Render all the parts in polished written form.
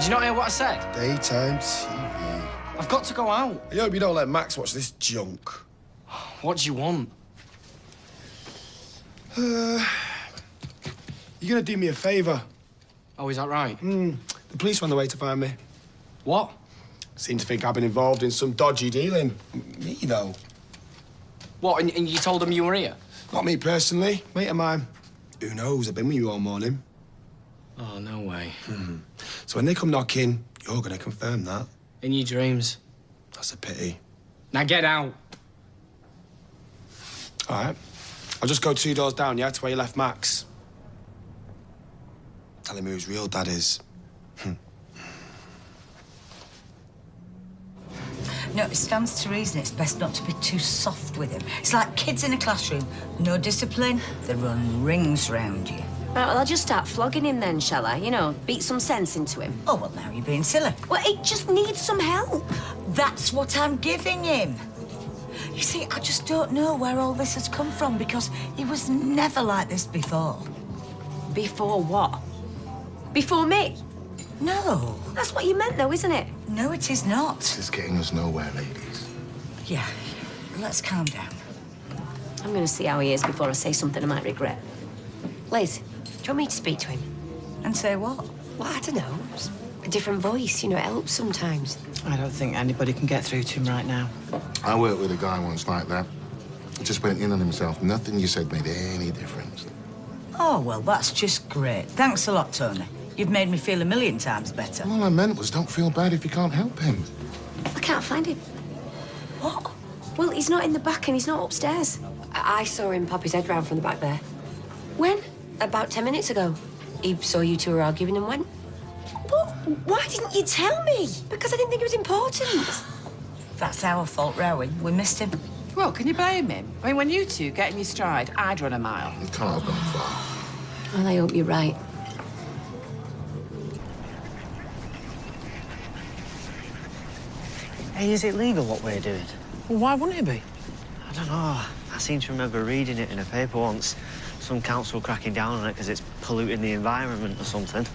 Did you not hear what I said? Daytime TV. I've got to go out. I hope you don't let Max watch this junk. What do you want? You're gonna do me a favour. Oh, is that right? The police were on the way to find me. What? Seem to think I've been involved in some dodgy dealing. Me, though. What, and you told them you were here? Not me personally. Mate of mine. Who knows? I've been with you all morning. Oh, no way. So when they come knocking, you're gonna confirm that. In your dreams. That's a pity. Now get out. All right. I'll just go 2 doors down, yeah, to where you left Max. Tell him who his real dad is. No, it stands to reason it's best not to be too soft with him. It's like kids in a classroom. No discipline, they run rings round you. Right, well, I'll just start flogging him then, shall I? You know, beat some sense into him. Oh, well, now you're being silly. Well, he just needs some help. That's what I'm giving him. You see, I just don't know where all this has come from because he was never like this before. Before what? Before me? No. That's what you meant, though, isn't it? No, it is not. This is getting us nowhere, ladies. Yeah, let's calm down. I'm going to see how he is before I say something I might regret. Liz, do you want me to speak to him? And say what? Well, I don't know. Just a different voice, you know, it helps sometimes. I don't think anybody can get through to him right now. I worked with a guy once like that. He just went in on himself. Nothing you said made any difference. Oh, well, that's just great. Thanks a lot, Tony. You've made me feel a million times better. All I meant was don't feel bad if you can't help him. I can't find him. What? Well, he's not in the back and he's not upstairs. I saw him pop his head round from the back there. When? About 10 minutes ago. He saw you two were arguing and went. But why didn't you tell me? Because I didn't think it was important. That's our fault, Rowan. We missed him. Well, can you blame him? I mean, when you two get in your stride, I'd run a mile. You can't have gone far. Well, I hope you're right. Hey, is it legal what we're doing? Well, why wouldn't it be? I don't know. I seem to remember reading it in a paper once. Some council cracking down on it because it's polluting the environment or something.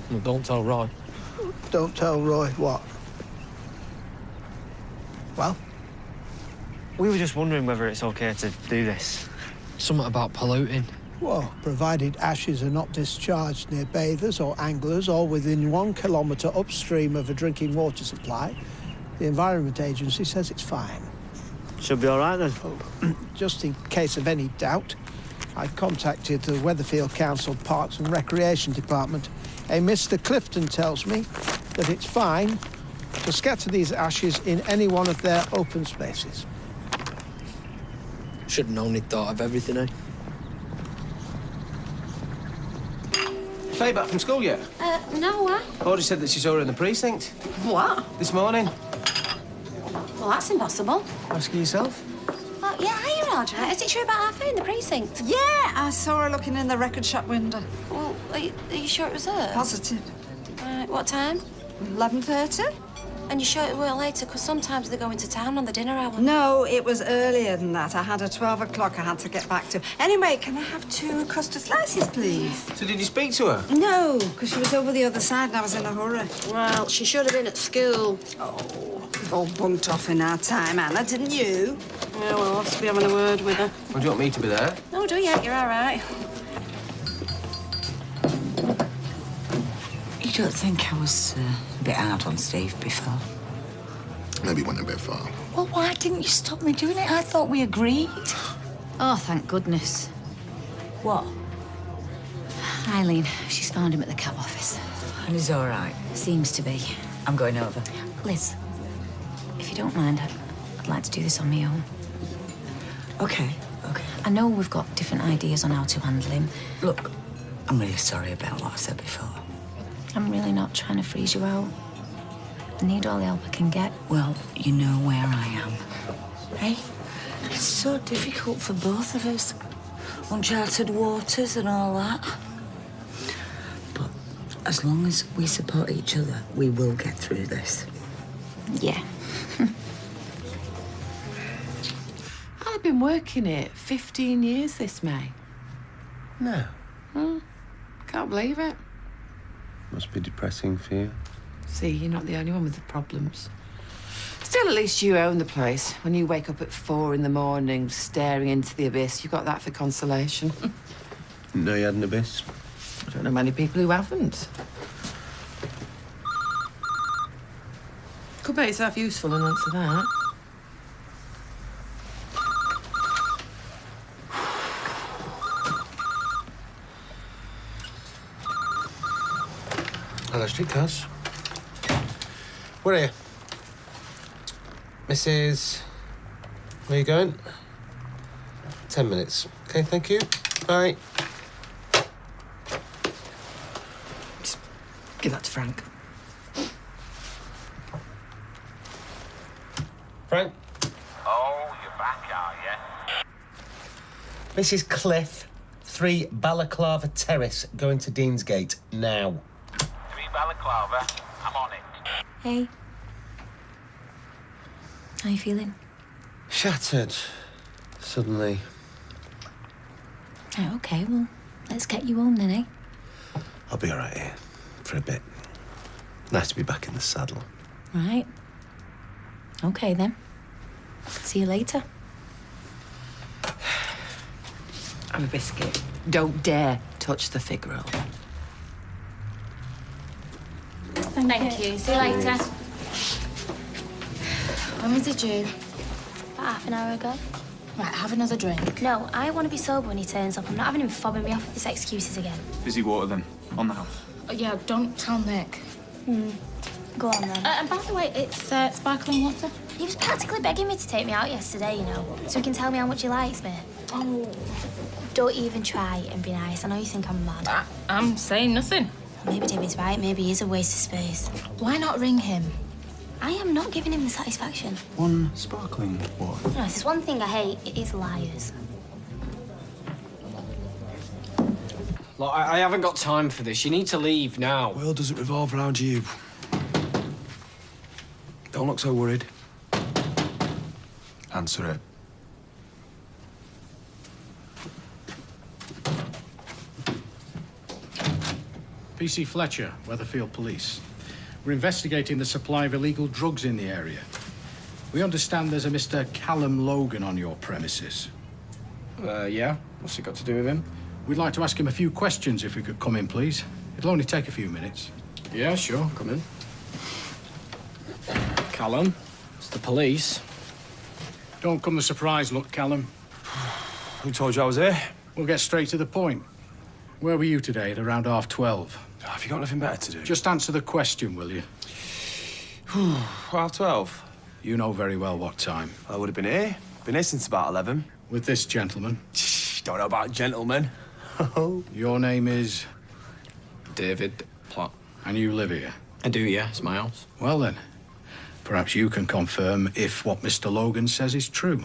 Well, don't tell Roy. Don't tell Roy what? Well? We were just wondering whether it's okay to do this. Something about polluting. Well, provided ashes are not discharged near bathers or anglers or within 1 kilometre upstream of a drinking water supply, the Environment Agency says it's fine. Should be all right, then. Just in case of any doubt, I contacted the Weatherfield Council Parks and Recreation Department. A Mr. Clifton tells me that it's fine to scatter these ashes in any one of their open spaces. Should have known he'd thought of everything, eh? Faye back from school yet? No, why? Audrey said that she saw her in the precinct What? this morning. Well, that's impossible. Ask her yourself. Oh, yeah, are you, Audrey? Is it true about Alfie in the precinct? Yeah, I saw her looking in the record shop window. Well, are you sure it was her? Positive. What time? 11:30? And you sure it weren't later? Because sometimes they go into town on the dinner hour. No, it was earlier than that. I had a 12 o'clock I had to get back to. Anyway, can I have 2 custard slices, please? So did you speak to her? No, because she was over the other side and I was in a hurry. Well, she should have been at school. Oh, we've all bunked off in our time, Anna, didn't you? Yeah, well, I'll have to be having a word with her. Well, do you want me to be there? No, do you? You're all right. You don't think I was a bit hard on Steve before? Maybe went a bit far. Well, why didn't you stop me doing it? I thought we agreed. Oh, thank goodness. What? Eileen, she's found him at the cab office. And he's all right. Seems to be. I'm going over. Liz, if you don't mind, I'd like to do this on my own. Okay. I know we've got different ideas on how to handle him. Look, I'm really sorry about what I said before. I'm really not trying to freeze you out. I need all the help I can get. Well, you know where I am. Hey? It's so difficult for both of us. Uncharted waters and all that. But as long as we support each other, we will get through this. Yeah. I've been working it 15 years this May. No. Can't believe it. Must be depressing for you. See, you're not the only one with the problems. Still, at least you own the place. When you wake up at 4 in the morning, staring into the abyss, you've got that for consolation. Didn't know you had an abyss. I don't know many people who haven't. Could make yourself useful and answer that. Hello, streetcars. Where are you? Mrs. Where are you going? 10 minutes. OK, thank you. Bye. Just give that to Frank. Frank? Oh, you're back, are you? Mrs. Cliff, 3 Balaclava Terrace, going to Deansgate now. 3 Balaclava. I'm on it. Hey. How you feeling? Shattered. Suddenly. Oh, OK, well, let's get you home then, eh? I'll be all right here for a bit. Nice to be back in the saddle. Right. OK, then. See you later. Have a biscuit. Don't dare touch the fig roll. Thank you. See you later. When was he due? About half an hour ago. Right, have another drink. No, I want to be sober when he turns up. I'm not having him fobbing me off with his excuses again. Fizzy water, then, on the house. Yeah, don't tell Nick. Go on, then. And by the way, it's sparkling water. He was practically begging me to take me out yesterday, you know, so he can tell me how much he likes me. Oh. Don't even try and be nice. I know you think I'm mad. I'm saying nothing. Maybe David's right. Maybe he's a waste of space. Why not ring him? I am not giving him the satisfaction. One sparkling water. No, if there's one thing I hate, it is liars. Look, I haven't got time for this. You need to leave now. The world doesn't revolve around you. Don't look so worried. Answer it. PC Fletcher, Weatherfield Police. We're investigating the supply of illegal drugs in the area. We understand there's a Mr. Callum Logan on your premises. Yeah? What's it got to do with him? We'd like to ask him a few questions if we could come in, please. It'll only take a few minutes. Yeah, sure. Come in. Callum, it's the police. Don't come the surprise look, Callum. Who told you I was here? We'll get straight to the point. Where were you today at around 12:30? Have you got nothing better to do? Just answer the question, will you? 12:30. You know very well what time. I would have been here. Been here since about 11. With this gentleman. Don't know about gentlemen. Your name is? David Platt. And you live here? I do, yeah. It's my house. Well, then. Perhaps you can confirm if what Mr. Logan says is true.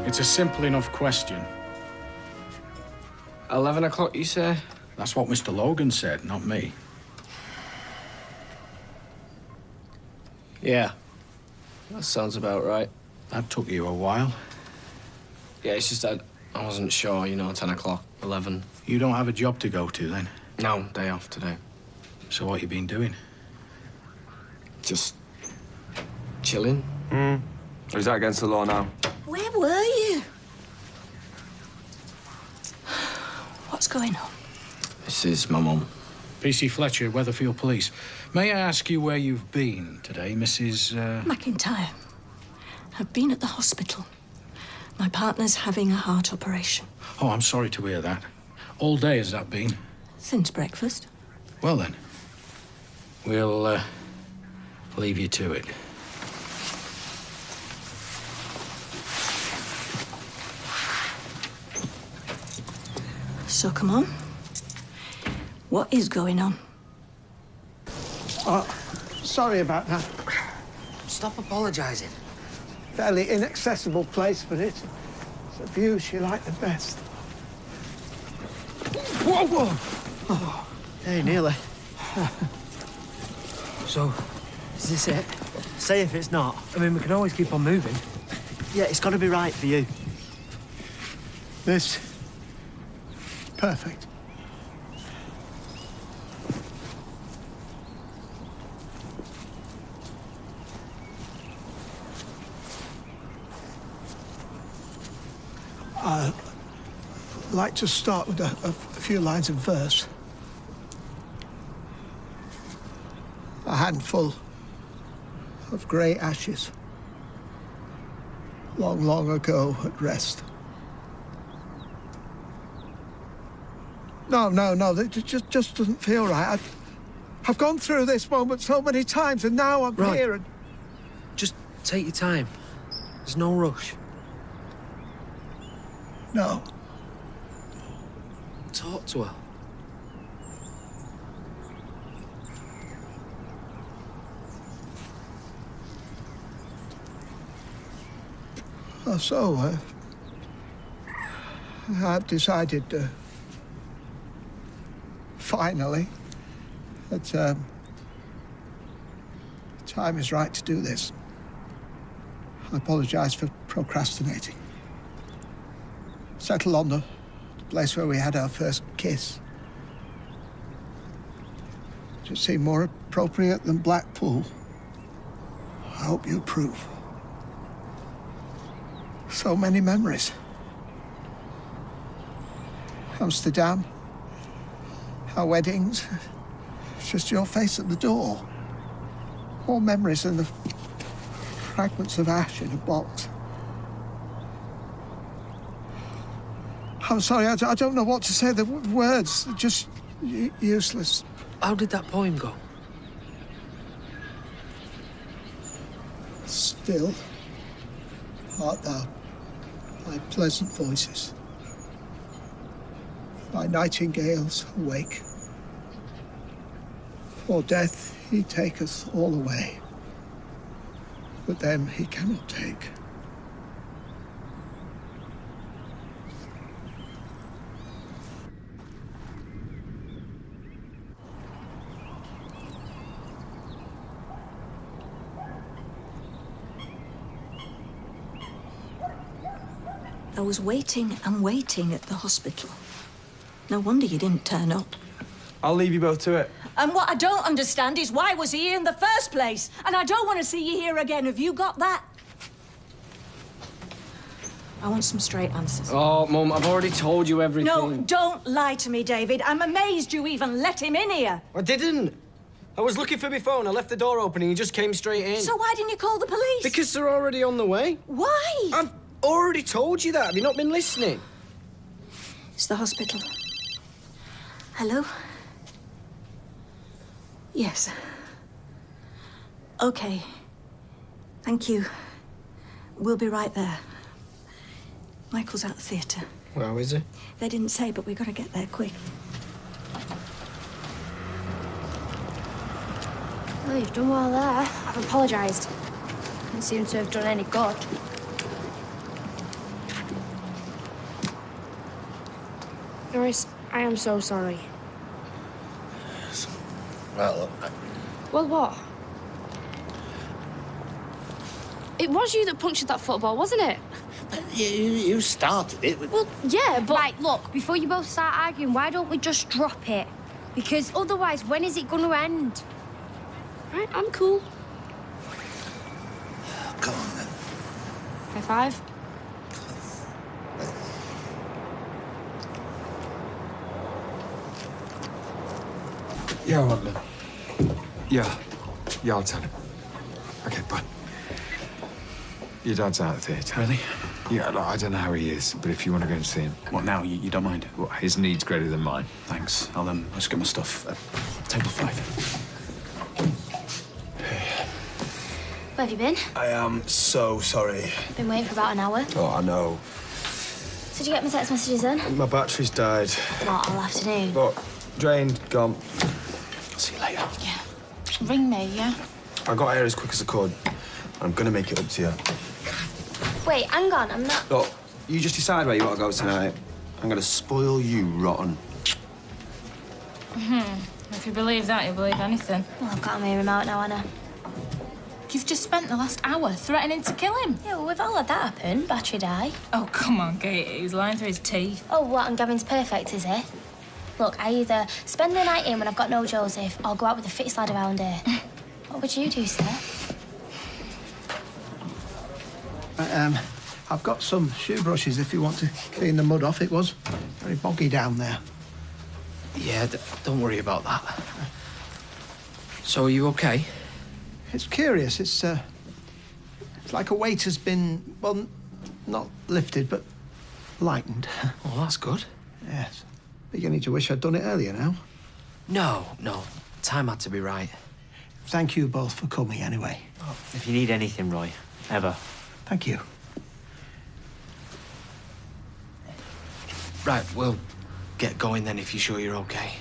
It's a simple enough question. 11 o'clock, you say? That's what Mr. Logan said, not me. Yeah. That sounds about right. That took you a while. Yeah, it's just that I wasn't sure, you know, 10 o'clock, 11. You don't have a job to go to, then? No, day off today. So what you been doing? Just chilling. Or is that against the law now? Where were you? What's going on? This is my mum. PC Fletcher, Weatherfield Police. May I ask you where you've been today, Mrs. McIntyre. I've been at the hospital. My partner's having a heart operation. Oh, I'm sorry to hear that. All day has that been? Since breakfast. Well, then. We'll leave you to it. So, come on. What is going on? Oh, sorry about that. Stop apologising. Fairly inaccessible place, but it's a view she liked the best. Whoa, whoa! Hey, nearly. So, is this it? Say if it's not. I mean, we can always keep on moving. Yeah, it's got to be right for you. This... perfect. I'd like to start with a few lines of verse. A handful of grey ashes, long, long ago at rest. No, it just doesn't feel right. I've gone through this moment so many times, and now I'm here and... Just take your time. There's no rush. No. Talk to her. Oh, so, I've decided, finally, that, time is right to do this. I apologise for procrastinating. Settle on the place where we had our first kiss. Just seemed more appropriate than Blackpool. I hope you approve. So many memories. Amsterdam, our weddings, just your face at the door. More memories than the fragments of ash in a box. I'm sorry, I don't know what to say. The words are just useless. How did that poem go? Still art thou by pleasant voices, by nightingales awake. For death he taketh all away, but them he cannot take. I was waiting and waiting at the hospital. No wonder you didn't turn up. I'll leave you both to it. And what I don't understand is why was he here in the first place? And I don't want to see you here again. Have you got that? I want some straight answers. Oh, Mum, I've already told you everything. No, don't lie to me, David. I'm amazed you even let him in here. I didn't. I was looking for my phone. I left the door open and he just came straight in. So why didn't you call the police? Because they're already on the way. Why? I've already told you that. Have you not been listening? It's the hospital. Hello? Yes. Okay. Thank you. We'll be right there. Michael's at the theatre. Where is he? They didn't say, but we've got to get there quick. Well, you've done well there. I've apologised. Didn't seem to have done any good. Norris, I am so sorry. Well, Well, what? It was you that punctured that football, wasn't it? you started it. Well, yeah, but... Right, look, before you both start arguing, why don't we just drop it? Because otherwise, when is it going to end? Right, I'm cool. Go on, then. High five. Yeah, all right, man. Yeah, I'll tell him. Okay, bye. Your dad's out of the theatre. Really? Yeah, look, I don't know how he is, but if you want to go and see him... What, now? You don't mind? Well, his need's greater than mine. Thanks. I'll just get my stuff. Table 5. Where have you been? I am so sorry. Been waiting for about an hour. Oh, I know. Did you get my text messages then? My battery's died. Not all afternoon. But drained, gone. I'll see you later. Yeah. Ring me, yeah? I got here as quick as I could. I'm gonna make it up to you. Wait, hang on, I'm not... Look, you just decide where you want to go tonight. I'm gonna spoil you rotten. If you believe that, you believe anything. Well, I've got to hear him out now, Anna. You've just spent the last hour threatening to kill him. Yeah, well, we've all had that happen. Battery die. Oh, come on, Katie. He's lying through his teeth. Oh, what, and Gavin's perfect, is he? Look, I either spend the night in when I've got no Joseph or go out with the fittest lad around here. What would you do, sir? I've got some shoe brushes if you want to clean the mud off. It was very boggy down there. Yeah, don't worry about that. So, are you okay? It's curious. It's like a weight has been, well, not lifted, but lightened. Oh, that's good. Yes. Beginning to wish I'd done it earlier now. No. Time had to be right. Thank you both for coming anyway. Oh, if you need anything, Roy, ever. Thank you. Right, we'll get going then if you're sure you're okay.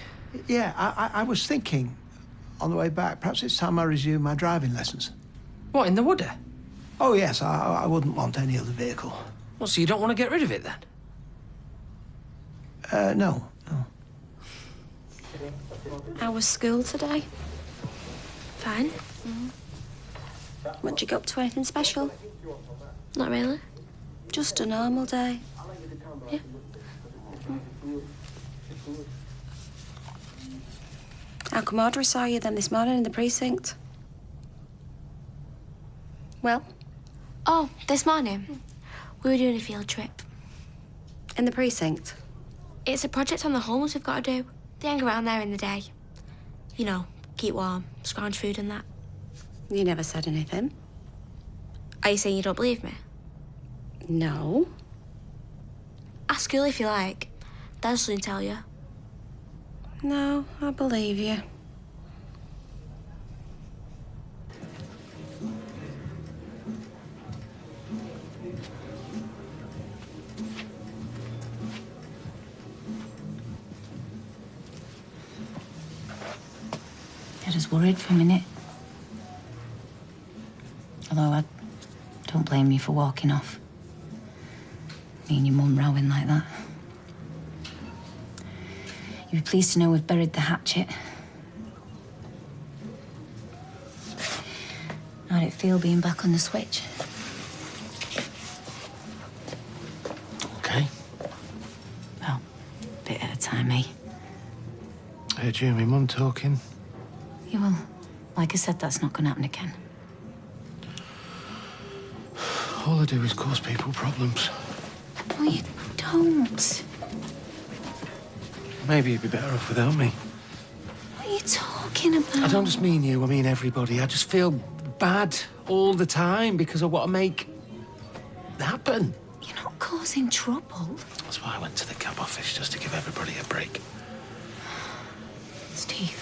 Yeah, I was thinking on the way back, perhaps it's time I resume my driving lessons. What, in the Woody? Oh, yes, I wouldn't want any other vehicle. Well, so you don't want to get rid of it then? No. How was school today? Fine. What'd you get up to, anything special? Not really. Just a normal day. Yeah. How come Audrey saw you then this morning in the precinct? Well? Oh, this morning, we were doing a field trip. In the precinct? It's a project on the homeless we've got to do. They hang around there in the day. You know, keep warm, scrounge food and that. You never said anything. Are you saying you don't believe me? No. Ask school if you like. They'll soon tell you. No, I believe you. I was worried for a minute. Although I don't blame you for walking off. Me and your mum rowing like that. You'll be pleased to know we've buried the hatchet. How'd it feel being back on the switch? Okay. Well, a bit at a time, eh? I heard you and my mum talking. Yeah, well, like I said, that's not going to happen again. All I do is cause people problems. No, you don't. Maybe you'd be better off without me. What are you talking about? I don't just mean you, I mean everybody. I just feel bad all the time because I want to make it happen. You're not causing trouble. That's why I went to the cab office, just to give everybody a break. Steve,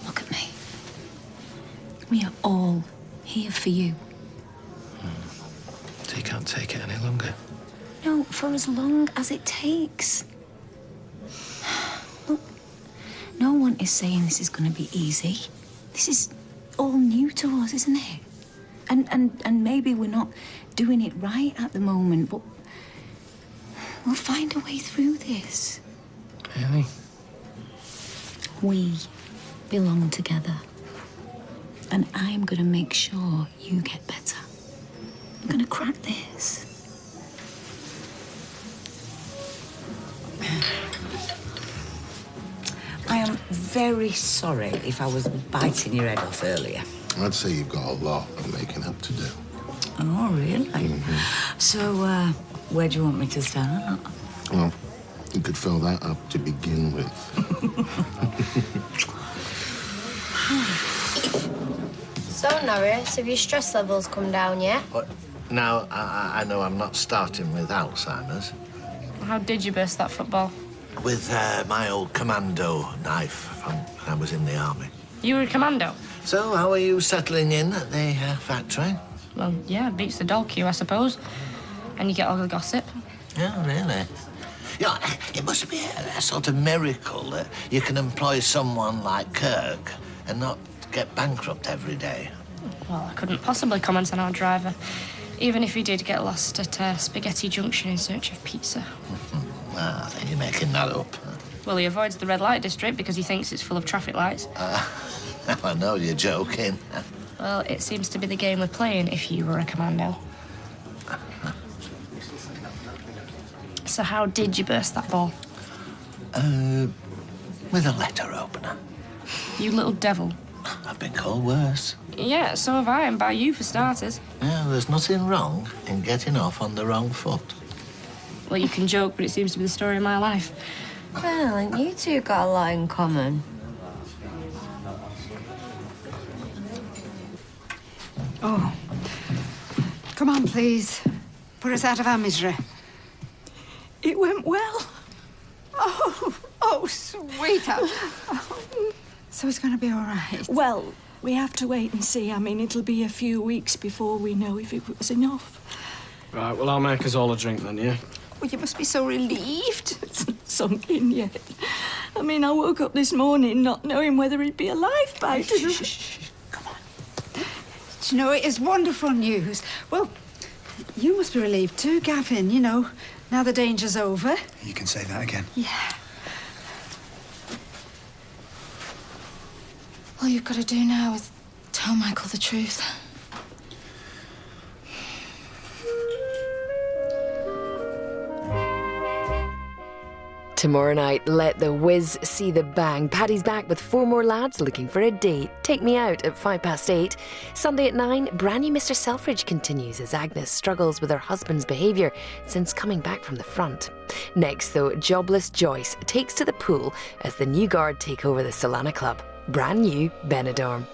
look at me. We are all here for you. So you can't take it any longer? No, for as long as it takes. Look, no one is saying this is going to be easy. This is all new to us, isn't it? And maybe we're not doing it right at the moment, but we'll find a way through this. Really? We belong together. And I'm going to make sure you get better. I'm going to crack this. I am very sorry if I was biting your head off earlier. I'd say you've got a lot of making up to do. Oh, really? So, where do you want me to start? Well, you could fill that up to begin with. So, Norris, have your stress levels come down yet? Now, I know I'm not starting with Alzheimer's. How did you burst that football? With my old commando knife from when I was in the army. You were a commando? So, how are you settling in at the factory? Well, yeah, beats the dog queue, I suppose. And you get all the gossip. Yeah, really? Yeah, it must be a sort of miracle that you can employ someone like Kirk and not get bankrupt every day. Well, I couldn't possibly comment on our driver, even if he did get lost at Spaghetti Junction in search of pizza. I think you're making that up. Well, he avoids the red light district because he thinks it's full of traffic lights. I know you're joking. Well, it seems to be the game we're playing if you were a commando. So how did you burst that ball? With a letter opener. You little devil. I've been called worse. Yeah, so have I, and by you for starters. Yeah, there's nothing wrong in getting off on the wrong foot. Well, you can joke, but it seems to be the story of my life. Well, you two got a lot in common. Oh. Come on, please. Put us out of our misery. It went well. Oh, sweetheart. So it's going to be all right? Well, we have to wait and see. I mean, it'll be a few weeks before we know if it was enough. Right, well, I'll make us all a drink then, yeah? Well, you must be so relieved. It's not sunk in yet. I mean, I woke up this morning not knowing whether he'd be alive by today. Come on. Do you know, it is wonderful news. Well, you must be relieved too, Gavin, you know, now the danger's over. You can say that again. Yeah. All you've got to do now is tell Michael the truth. Tomorrow night, let the whiz see the bang. Paddy's back with 4 more lads looking for a date. Take Me Out at 8:05. Sunday at 9, brand new Mr. Selfridge continues as Agnes struggles with her husband's behaviour since coming back from the front. Next, though, jobless Joyce takes to the pool as the new guard take over the Solana Club. Brand new Benidorm.